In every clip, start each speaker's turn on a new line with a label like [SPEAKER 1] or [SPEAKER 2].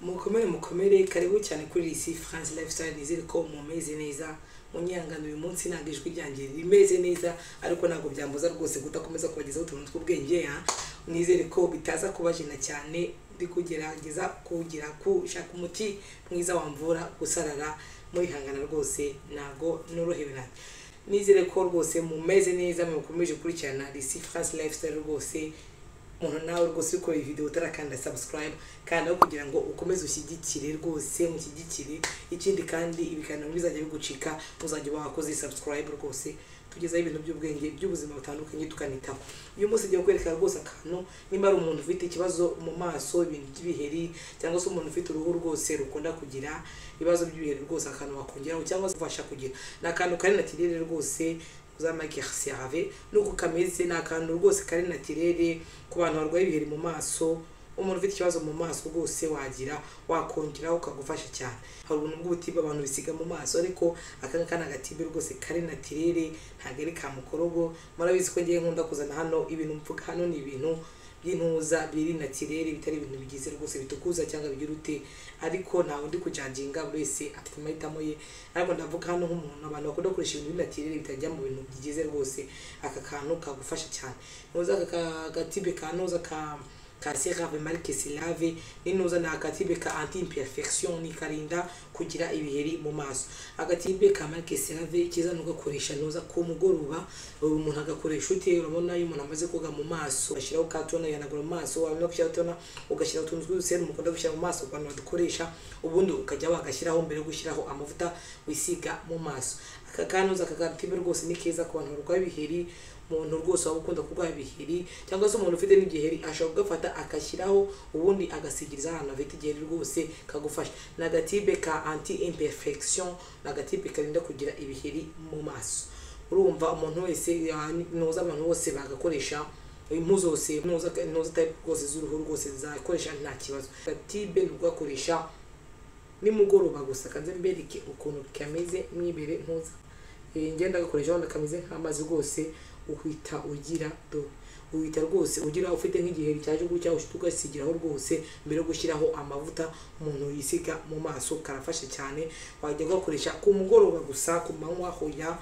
[SPEAKER 1] mukomere karibu cyane kuri isi France Lifestyle nizere ko mumeze neza munyangano uyu munsi nagijwe ryanjye rimeze neza ariko nago byambuza rwose gudakomeza kubagezaho utuntu tw'ubwenge ya nizere ko bitaza kubajina cyane ndi kugerageza kugira kushaka umuti mwiza wamvura gusarara muri hangana rwose nago norohewe nizere ko rwose mumeze neza mukomeje kurikirana isi France Lifestyle rwose umuntu nawe rwose ukora video utarakanda subscribe kandi aho kugira ngo ukomeze ushyigikire rwose mushyigikire ikindi kandi ibiganiro bizajya bigucika uzajya wakoze subscribe rwose tugezaho ibintu by'ubwenge by'ubuzima butandukanye tukanitaho uyu munsi ngiye kwerekana rwose akantu nimba ari umuntu ufite ikibazo mu maso ibintu by'ibiheri cyangwa se umuntu ufite uruhu rwose rukunda kugira ibibazo by'ibiheri rwose akantu wakongeraho cyangwa se ufasha kugira nakantu kari naturel rwose uzamake CRV nuko kameze nakantu rwose kari naturel ku bantu barwaye ibiheri mu maso umuntu ufite ikibazo mu maso rwose wagira wakongeraho ukagufasha cyane hari ubuntu bw'ubutiba abantu bisiga mu maso ariko akanga kana gatibe rwose kari naturel ntagere kamukorogo murabizi ko ngiye nkunda kuzana hano ibintu mvuga hano ni ibintu by'intuza biri naturel bitari ibintu bigize rwose bitukuza cyangwa bigira ute ariko ntawe ndi kujajinga buri wese afite amahitamo ye ariko ndavuga hano nk'umuntu abantu bakunda gukoresha ibintu naturel bitajya mu bintu bigize rwose aka kantu kagufasha cyane ntuza aka gatibe kanoza ka CRV marque Silave ninuza na akatibe ka anti imperfection ni karinda kugira ibiheri mu maso agatibe ka marque Silave kiza no gakoresha noza ko mugoroba umuntu agakoresha ute urabona iyo umuntu amaze koga mu maso ashiraho katona yanagura mu maso wamenya kushyira tona ugashyira utuntu tw'userum mukunda gushyira mu maso abantu badukoresha ubundi ukajya wagashyiraho mbere yo gushyiraho amavuta wisiga mu maso aka kanoza akatibe rwose ni keza ku bantu barwaye ibiheri umuntu rwose wabukunda kurwara ibiheri cyangwa se umuntu ufite n'igiheri ashobora gufata akashyiraho ubundi agasigiriza ahantu afite igiheri rwose kagufasha nagatibe ka anti imperfection nagatibe karinda kugira ibiheri mu maso urumva umuntu wese noza abantu bose bagakoresha impu zose noza type rwose z'uruhu rwose zakoresha nta kibazo gatibe nugakoresha nimugoroba gusa kanze mbereke ukuntu kameze mwibere ntuza ngenda gakoresha wanda kameze nk'amazi rwose uhita ugira uhita rwose ugira ufite nk'igiheri cyaje gucya ushitugasigiraho rwose mbere yo gushyiraho amavuta umuntu yisiga mu maso karafasha cyane wajya gakoresha ku mugoroba gusa ku manywa hoya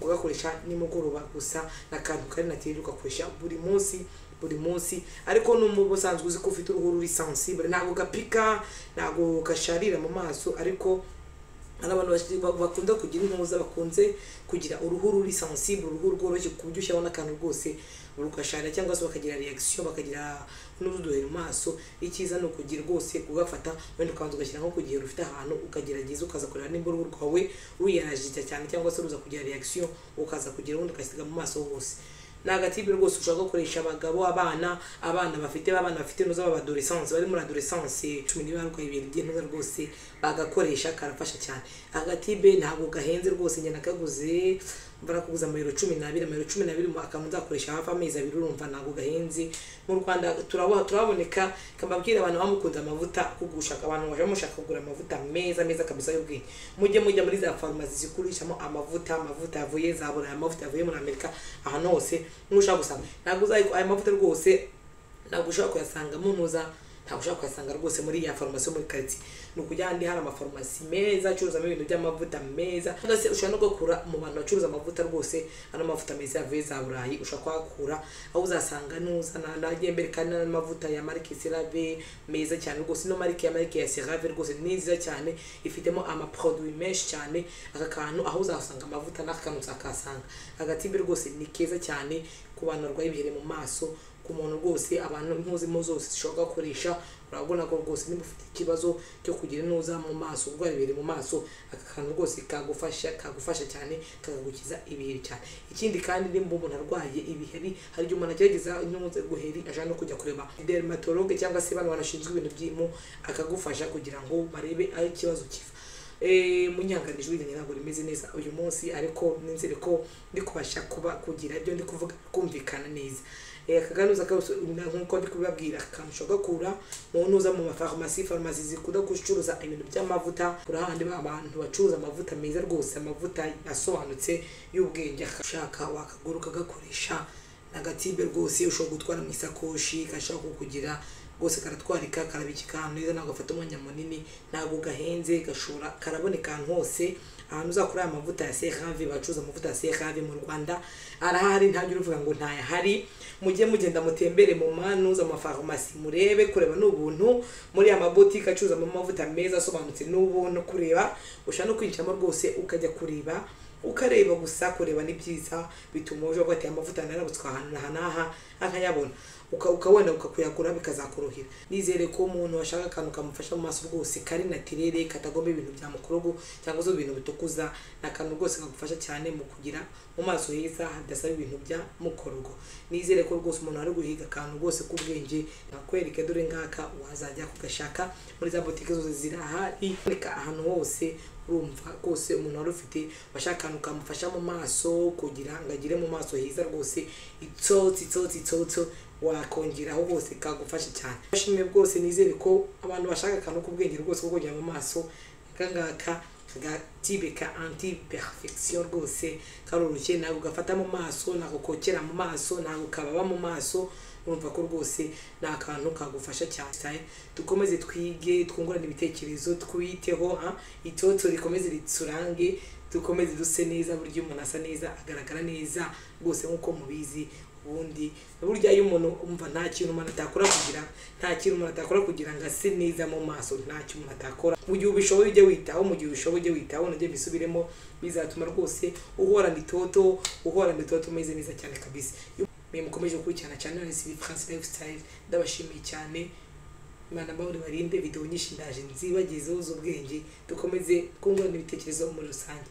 [SPEAKER 1] ugakoresha nimugoroba gusa nakantu kari naturel ugakoresha buri munsi ariko n'umubo sanzwe uzi ko ufite uruhu ruri sensible ntago gapika ntago gasharira mu maso ariko abantu bakunda kugira intuza bakunze kugira uruhu ruri sensible uruhu rworoshye kubyo ushyabona akantu rwose rugashara cyangwa se bakagira reaction bakagira n'ududohera mu maso ikiza no kugira rwose kugafata wenda ukanza ugashyira nko kugihe rufite ahantu ukagerageza ukaza kurera nimba uruhu rwawe ruyarajije cyane cyangwa se ruza kugira reaction ukaza kugira ubundi ukasiga mu maso hose nagatibe rwose ushaka gukoresha abagabo abana bafite nuza adolescence bari muri adolescence 10 barwaye ibintu by'intuza rwose bagakoresha karafasha cyane agatibe ntabwo gahenze rwose nyana kaguze barakuguza amayero 12 mu akantu nzakoresha hafi amezi 2 urumva ntabwo gahenze mu Rwanda turaboneka kambabwira abantu bamukunda amavuta kugushaka abantu baje mushaka kugura amavuta meza kabisa y'ubwenge mujye muri za pharmacy zikurishamo amavuta yavuye zabura amavuta yavuye muri Amerika ahantu hose mushaka gusanga ntabwo uzayiko aya mavuta rwose ntabwo ushaka kuyasanga mu ntuza ntabwo ushaka kuyasanga rwose muri ya pharmacy muri quartier nukujya handi hari amafarumasi meza acuruza ibintu by'amavuta meza ndase ushaka no gukura mu bantu bacuruza amavuta rwose ano mavuta meza yavuye za Burayi ushaka kwakura aho uzasanga nuza nagiye mbere kandi n'amavuta ya marque Silave meza cyane rwose no marque ya Silave rwose nziza cyane ifitemo ama produit menshi cyane aka kantu aho uzasanga amavuta n'akantu zakasanga agatibe rwose ni keza cyane ku bantu barwaye ibiheri mu maso ku muntu rwose abantu impuzimo zose zishobora gukoresha urabona ko rwose niba ufite ikibazo cyo kugira nuza mu maso urwara ibiheri mu maso aka kantu rwose kagufasha cyane kagagukiza ibiheri cyane ikindi kandi nimba umuntu arwaye ibiheri hari igihe umuntu agerageza inyunze guheri aje no kujya kureba dermatologue cyangwa se abantu banashinzwe ibintu by'impu akagufasha kugira ngo barebe aho ikibazo kiva munyanganijwe ibintu ntabwo rimeze neza uyu munsi ariko ninzire ko ndi kubasha kugira ibyo ndi kuvuga kumvikana neza akaganuza nkuko ndi kubabwira akantu gakura mu ntuza mu mafarumasi zikunda gucuruza ibintu by'amavuta kurahandi abantu bacuruza amavuta meza rwose amavuta asobanutse y'ubwenge ashaka wakaguruka gakoresha nagatibe rwose ushobora gutwara mu isakoshi gashaka kugira rwose karatwarika karabikika ahantu neza ntabwo gafata umwanya munini ntabwo gahenze gashora karaboneka ahantu hose ahantu uzakora amavuta ya CeraVe bacuza amavuta ya CeraVe mu Rwanda arahari ntabyo uvuga ngo ntayahari mujye mugenda mutembere mu manuza amafarumasi murebe kureba n'ubuntu muri amabotike acuza amavuta meza asobanutse n'ubuntu kureba ushaka no kwinjiramo rwose ukajya kureba ukareba gusa kureba ni byiza bituma uje ugati amavuta narabutswa ahantu hanaha akayabona ukabona ukakuyagura bikazakorohera nizere ko umuntu washaka akantu kamufasha mu maso rwose kari naturere katagomba ibintu bya mukorogo cyangwa zo ibintu bitukuza nakantu rwose kagufasha cyane mu kugira mu maso heza hadasaba ibintu bya mukorogo nizere ko rwose umuntu ari guhiga akantu rwose k'ubwenge nakwereka dore ngaka wazajya kugashaka muri za botike zose zirahari ahantu hose urumva rwose umuntu wari ufite bashaka akantu kamufasha mu maso kugira ngo agire mu maso heza rwose itsotso wakongeraho rwose kagufasha cyane bashimye rwose nizere ko abantu bashaka akantu k'ubwenge rwose ko kongera mu maso kangaka gatibe ka anti perfection rwose karoroshye ntabwo gafata mu maso ntabwo kokera mu maso ntabwo kababa mu maso urumva ko rwose ni akantu kagufasha cyane dukomeze twige twungurane ibitekerezo twiteho itoto rikomeze ritsurange dukomeze duse neza buryo umuntu asa neza agaragara neza rwose nkuko mubizi ubundi burya iyo umuntu umva nta kintu umuntu atakora kugira ngo ase neza mu maso nta kintu umuntu atakora mu gihe ubishoboye ujye witaho nujye bisubiremo bizatuma rwose uhorana itoto umeze neza cyane kabisa mukomeje gukurikirana cyane Recipe France Lifestyle ndabashimiye cyane Imana mbahuri barinde video nyinshi ndaje nzibagezeho z'ubwenge dukomeze kungurana ibitekerezo muri rusange